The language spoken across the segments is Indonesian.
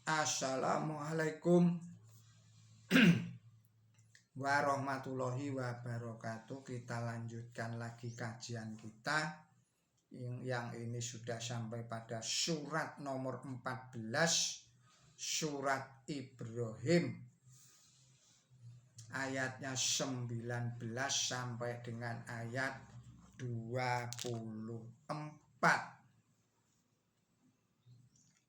Assalamualaikum warahmatullahi wabarakatuh. Kita lanjutkan lagi kajian kita yang ini sudah sampai pada surat nomor 14, surat Ibrahim, ayatnya 19 sampai dengan ayat 24.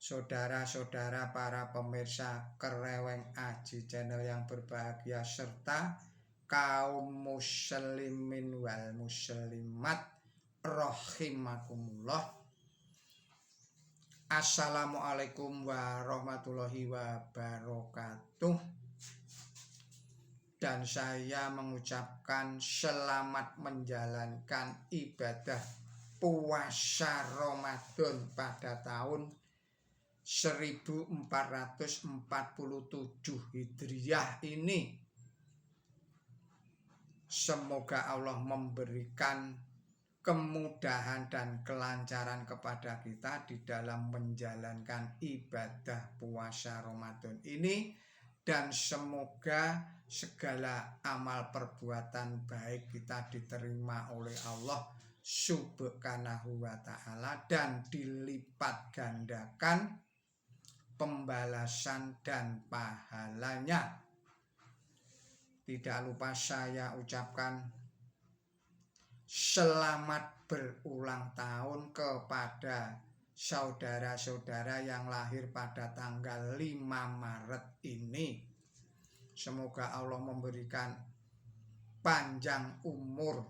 Saudara-saudara para pemirsa Kereweng Aji Channel yang berbahagia, serta kaum muslimin wal muslimat rahimakumullah. Assalamualaikum warahmatullahi wabarakatuh. Dan saya mengucapkan selamat menjalankan ibadah puasa Ramadan pada tahun 1447 Hijriah ini. Semoga Allah memberikan kemudahan dan kelancaran kepada kita di dalam menjalankan ibadah puasa Ramadan ini, dan semoga segala amal perbuatan baik kita diterima oleh Allah Subhanahu wa ta'ala dan dilipat gandakan pembalasan dan pahalanya. Tidak lupa saya ucapkan selamat berulang tahun kepada saudara-saudara yang lahir pada tanggal 5 Maret ini. Semoga Allah memberikan panjang umur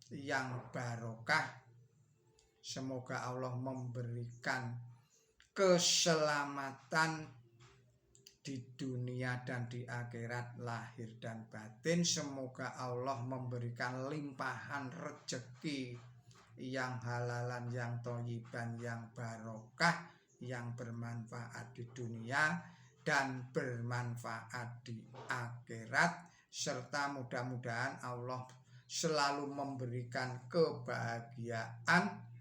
yang barokah. Semoga Allah memberikan keselamatan di dunia dan di akhirat, lahir dan batin. Semoga Allah memberikan limpahan rezeki yang halalan, yang thayyiban, yang barokah, yang bermanfaat di dunia dan bermanfaat di akhirat, serta mudah-mudahan Allah selalu memberikan kebahagiaan,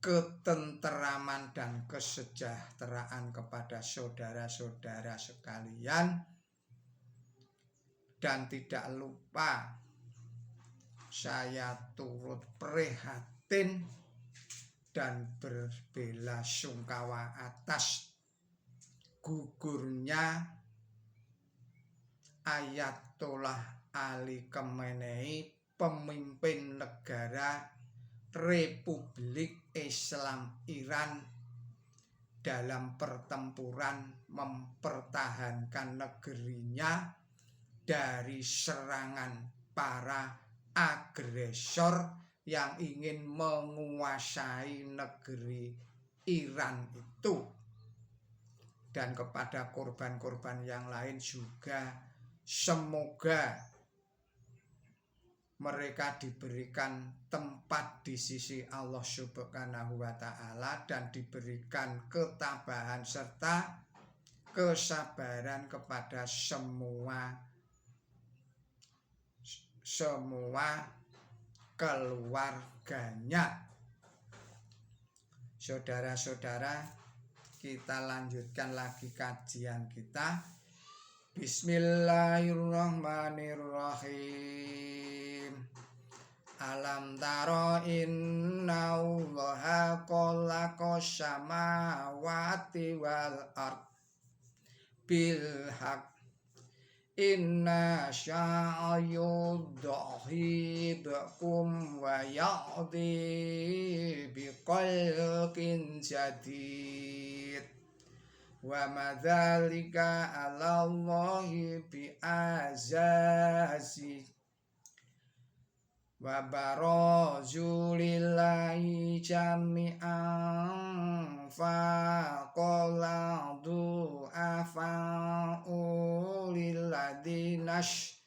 ketenteraman dan kesejahteraan kepada saudara-saudara sekalian. Dan tidak lupa saya turut prihatin dan berbelasungkawa atas gugurnya Ayatollah Ali Khamenei, pemimpin negara Republik Islam Iran, dalam pertempuran mempertahankan negerinya dari serangan para agresor yang ingin menguasai negeri Iran itu. Dan kepada korban-korban yang lain juga, semoga mereka diberikan tempat di sisi Allah Subhanahu wa ta'ala dan diberikan ketabahan serta kesabaran kepada semua keluarganya. Saudara-saudara, kita lanjutkan lagi kajian kita. Bismillahirrahmanirrahim. Alam taro inna allaha khalaqas samawati wal ard bil haqq inna sya'ayudhibakum wa ya'di biqalqin jadid wa madzalika 'ala Allahi bi'azazi wa barazu lillahi jami'an faqala du'afa'u lilladinash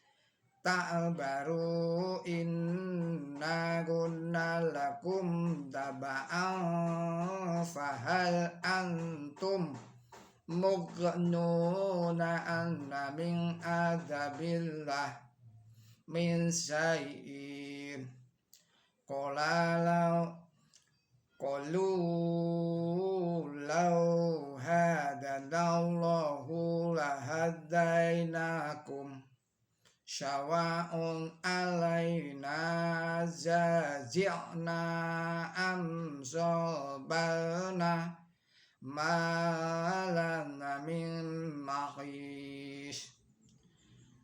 ta'baru inna kunna lakum taba'an fahal antum mughnuna anna min adabillah min syai'in qala qalu law hadanallahu lahadainakum syawa'un alaina zazi'na am sabarna malana min mahis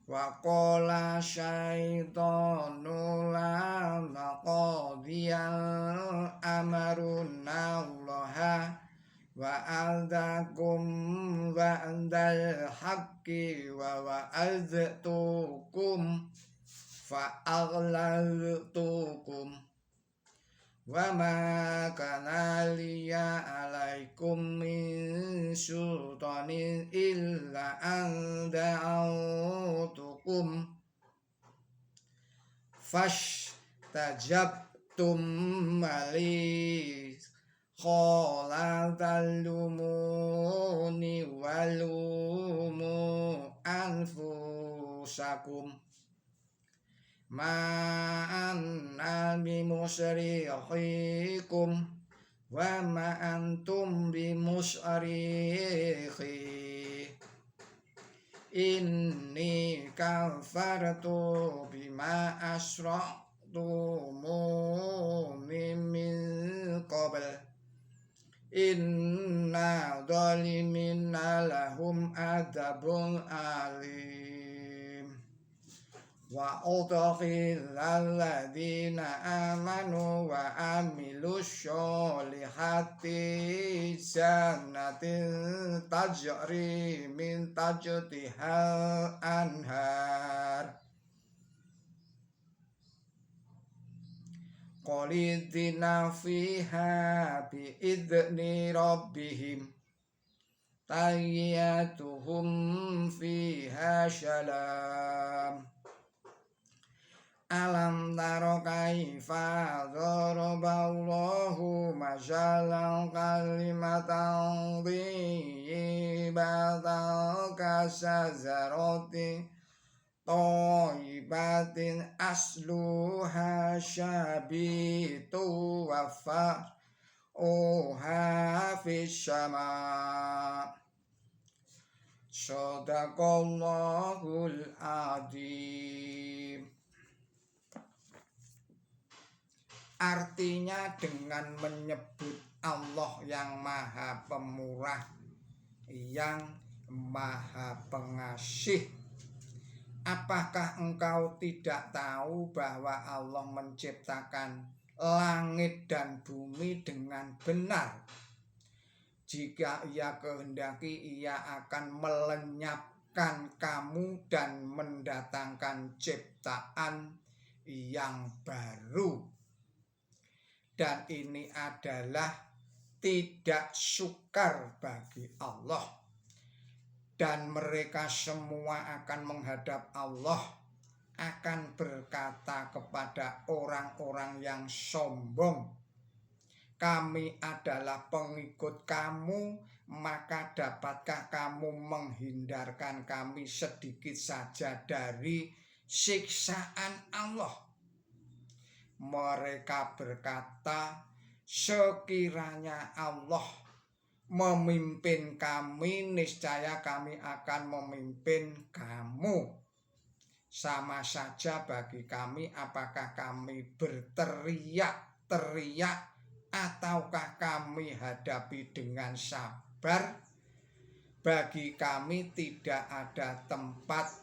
wa qala syaitanu lama qadiyal amaruna allaha wa aldakum wa'dal haqqi wa wa'adztukum fa'aglaltukum wa ma kana liya alaikum min sultanin illa an da'autukum fashtajabtum mali qala talumuni walumu anfusakum ma anna bimusrikhikum wa ma antum bimusrikhi inni kafartu bima asraktumu min qabl inna dhalimina lahum adzabun alim wa udkhilal ladzina amanu wa amilus sholihati jannatin tajri min tajtihal anhar qalidina fiha biidzni rabbihim tayyatuhum fiha syalam alam taro kaifa daraballahu masalan kalimatan thayyibatan kasazarati thayyibatin asluha syabitu wa far'uha fis sama. Shadaqallahul adzim. Artinya dengan menyebut Allah yang Maha Pemurah, yang Maha Pengasih. Apakah engkau tidak tahu bahwa Allah menciptakan langit dan bumi dengan benar? Jika Ia kehendaki, Ia akan melenyapkan kamu dan mendatangkan ciptaan yang baru. Dan ini adalah tidak sukar bagi Allah. Dan mereka semua akan menghadap Allah, akan berkata kepada orang-orang yang sombong, kami adalah pengikut kamu, maka dapatkah kamu menghindarkan kami sedikit saja dari siksaan Allah? Mereka berkata, sekiranya Allah memimpin kami, niscaya kami akan memimpin kamu. Sama saja bagi kami apakah kami berteriak-teriak ataukah kami hadapi dengan sabar. Bagi kami tidak ada tempat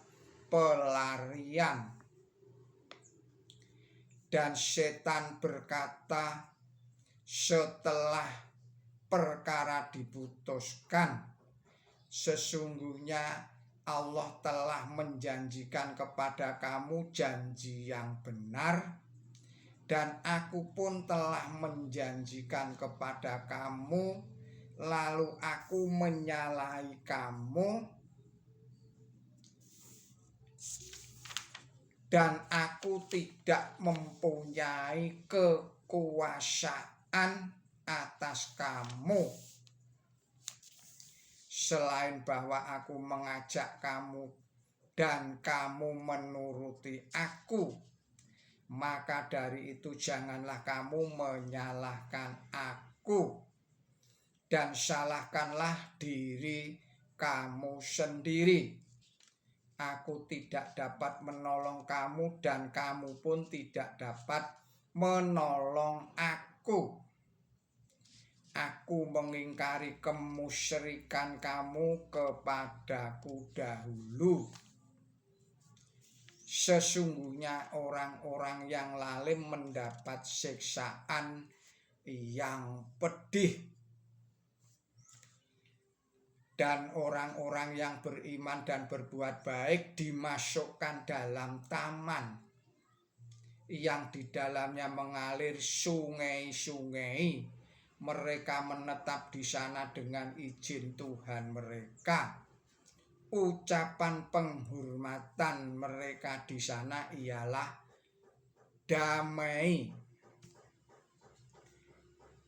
pelarian. Dan setan berkata, setelah perkara diputuskan, sesungguhnya Allah telah menjanjikan kepada kamu janji yang benar, dan aku pun telah menjanjikan kepada kamu, lalu aku menyalahi kamu, dan aku tidak mempunyai kekuasaan atas kamu, selain bahwa aku mengajak kamu dan kamu menuruti aku. Maka dari itu janganlah kamu menyalahkan aku dan salahkanlah diri kamu sendiri. Aku tidak dapat menolong kamu dan kamu pun tidak dapat menolong aku. Aku mengingkari kemusyrikan kamu kepadaku dahulu. Sesungguhnya orang-orang yang lalim mendapat siksaan yang pedih. Dan orang-orang yang beriman dan berbuat baik dimasukkan dalam taman yang di dalamnya mengalir sungai-sungai. Mereka menetap di sana dengan izin Tuhan mereka. Ucapan penghormatan mereka di sana ialah damai.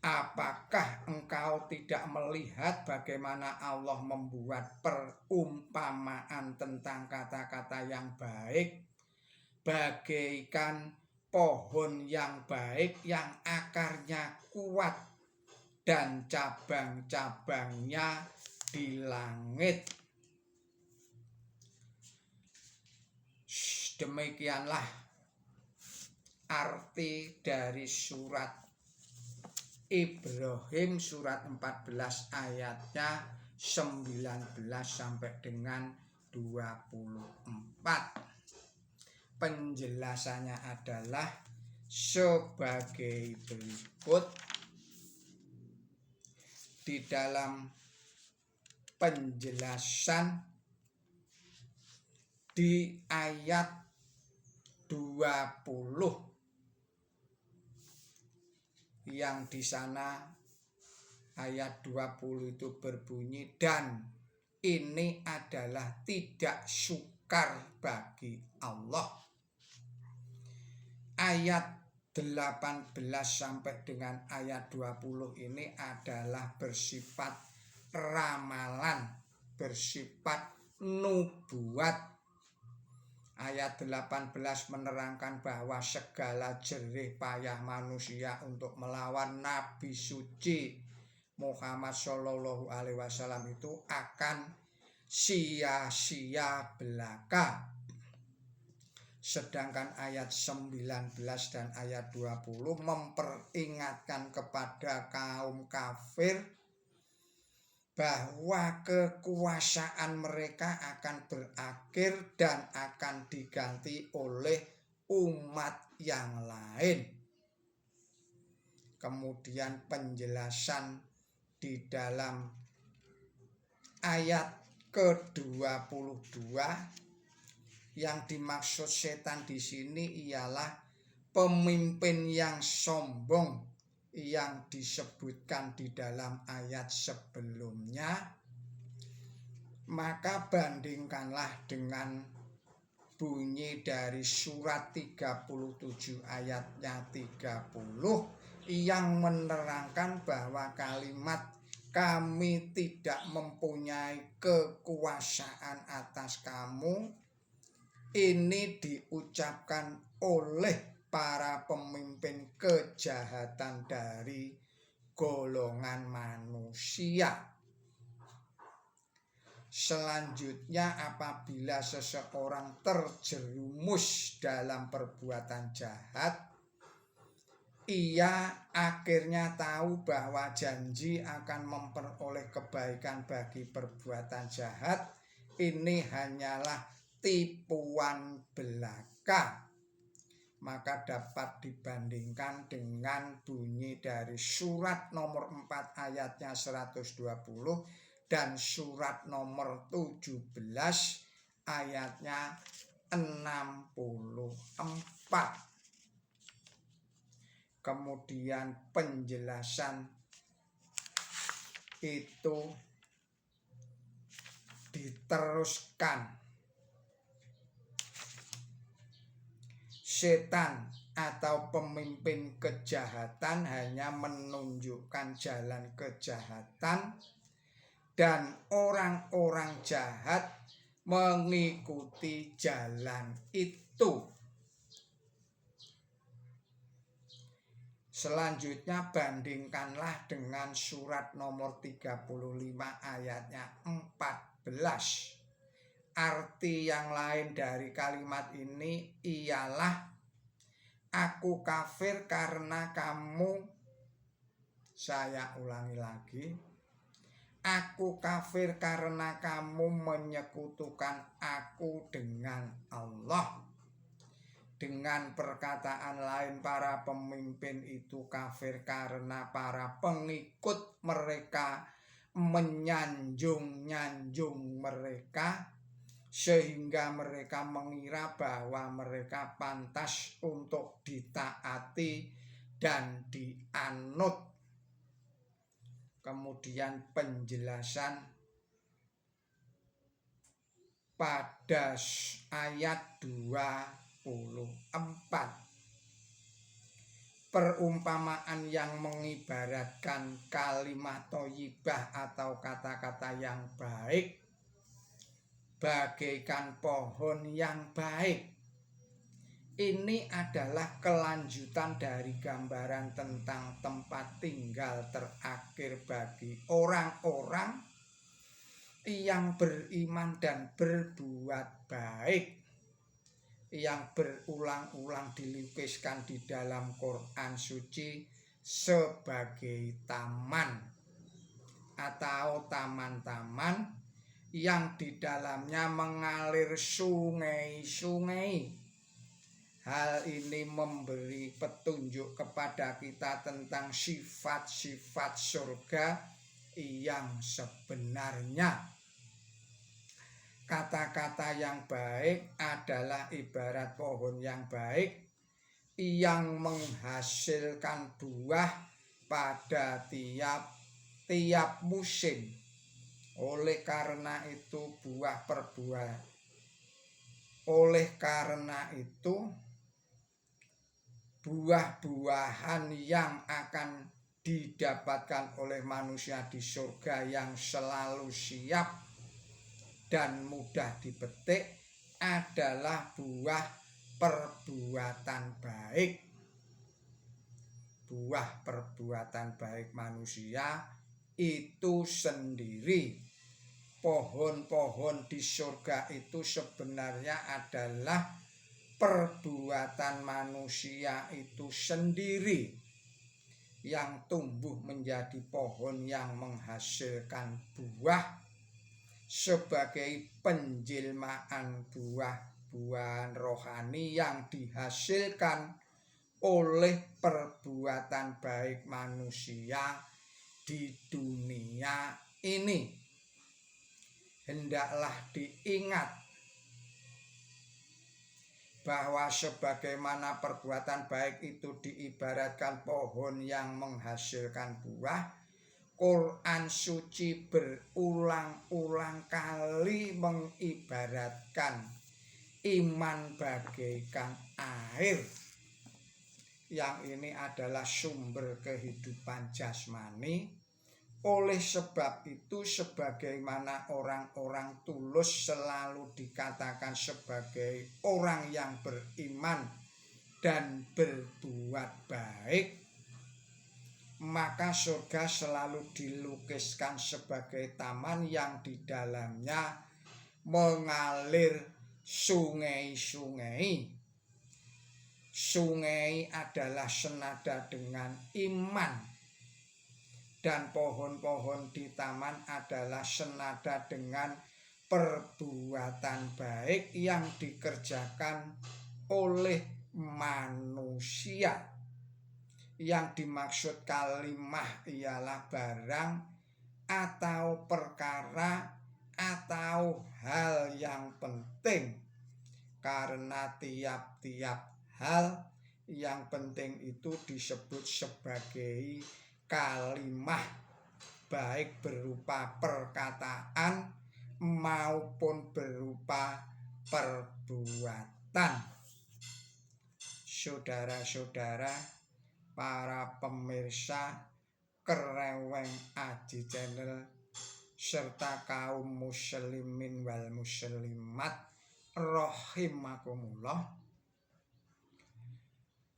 Apakah engkau tidak melihat bagaimana Allah membuat perumpamaan tentang kata-kata yang baik, bagaikan pohon yang baik yang akarnya kuat dan cabang-cabangnya di langit. Demikianlah arti dari surat Ibrahim surat 14 ayatnya 19 sampai dengan 24. Penjelasannya adalah sebagai berikut. Di dalam penjelasan di ayat 20 yang di sana ayat 20 itu berbunyi, dan ini adalah tidak sukar bagi Allah. Ayat 18 sampai dengan ayat 20 ini adalah bersifat ramalan, bersifat nubuat. Ayat 18 menerangkan bahwa segala jerih payah manusia untuk melawan Nabi suci Muhammad Shallallahu Alaihi Wasallam itu akan sia-sia belaka. Sedangkan ayat 19 dan ayat 20 memperingatkan kepada kaum kafir bahwa kekuasaan mereka akan berakhir dan akan diganti oleh umat yang lain. Kemudian penjelasan di dalam ayat ke-22 yang dimaksud setan di sini ialah pemimpin yang sombong yang disebutkan di dalam ayat sebelumnya. Maka bandingkanlah dengan bunyi dari surat 37 ayatnya 30 yang menerangkan bahwa kalimat kami tidak mempunyai kekuasaan atas kamu ini diucapkan oleh para pemimpin kejahatan dari golongan manusia. Selanjutnya, apabila seseorang terjerumus dalam perbuatan jahat, ia akhirnya tahu bahwa janji akan memperoleh kebaikan bagi perbuatan jahat ini hanyalah tipuan belaka. Maka dapat dibandingkan dengan bunyi dari surat nomor 4 ayatnya 120 dan surat nomor 17 ayatnya 64. Kemudian penjelasan itu diteruskan. Setan atau pemimpin kejahatan hanya menunjukkan jalan kejahatan dan orang-orang jahat mengikuti jalan itu. Selanjutnya bandingkanlah dengan surat nomor 35 ayatnya 14. Arti yang lain dari kalimat ini ialah aku kafir karena kamu. Saya ulangi lagi. Aku kafir karena kamu menyekutukan aku dengan Allah. Dengan perkataan lain, para pemimpin itu kafir karena para pengikut mereka menyanjung-nyanjung mereka, sehingga mereka mengira bahwa mereka pantas untuk ditaati dan dianut. Kemudian penjelasan pada ayat 24. Perumpamaan yang mengibaratkan kalimat thayyibah atau kata-kata yang baik bagaikan pohon yang baik. Ini adalah kelanjutan dari gambaran tentang tempat tinggal terakhir bagi orang-orang yang beriman dan berbuat baik, yang berulang-ulang dilukiskan di dalam Quran suci sebagai taman atau taman-taman yang di dalamnya mengalir sungai-sungai. Hal ini memberi petunjuk kepada kita tentang sifat-sifat surga yang sebenarnya. Kata-kata yang baik adalah ibarat pohon yang baik yang menghasilkan buah pada tiap musim. Oleh karena itu buah-buahan yang akan didapatkan oleh manusia di surga yang selalu siap dan mudah dipetik adalah buah perbuatan baik. Buah perbuatan baik manusia itu sendiri. Pohon-pohon di surga itu sebenarnya adalah perbuatan manusia itu sendiri yang tumbuh menjadi pohon yang menghasilkan buah sebagai penjelmaan buah-buahan rohani yang dihasilkan oleh perbuatan baik manusia di dunia ini. Hendaklah diingat bahwa sebagaimana perbuatan baik itu diibaratkan pohon yang menghasilkan buah, Quran suci berulang-ulang kali mengibaratkan iman bagaikan air. Yang ini adalah sumber kehidupan jasmani. Oleh sebab itu, sebagaimana orang-orang tulus selalu dikatakan sebagai orang yang beriman dan berbuat baik, maka surga selalu dilukiskan sebagai taman yang di dalamnya mengalir sungai-sungai. Sungai adalah senada dengan iman, dan pohon-pohon di taman adalah senada dengan perbuatan baik yang dikerjakan oleh manusia. Yang dimaksud kalimah ialah barang atau perkara atau hal yang penting, karena tiap-tiap hal yang penting itu disebut sebagai kalimah, baik berupa perkataan maupun berupa perbuatan. Saudara-saudara, para pemirsa Kereweng Aji Channel serta kaum muslimin wal muslimat rahimakumullah,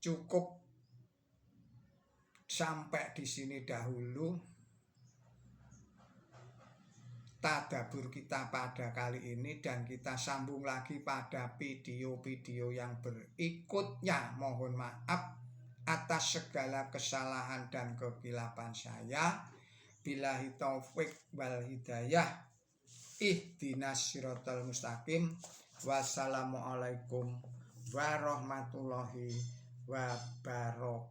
cukup sampai di sini dahulu tadabbur kita pada kali ini, dan kita sambung lagi pada video-video yang berikutnya. Mohon maaf atas segala kesalahan dan kekilapan saya. Billahi taufik wal hidayah. Ihdinas siratal mustaqim. Wassalamualaikum warahmatullahi wabarakatuh.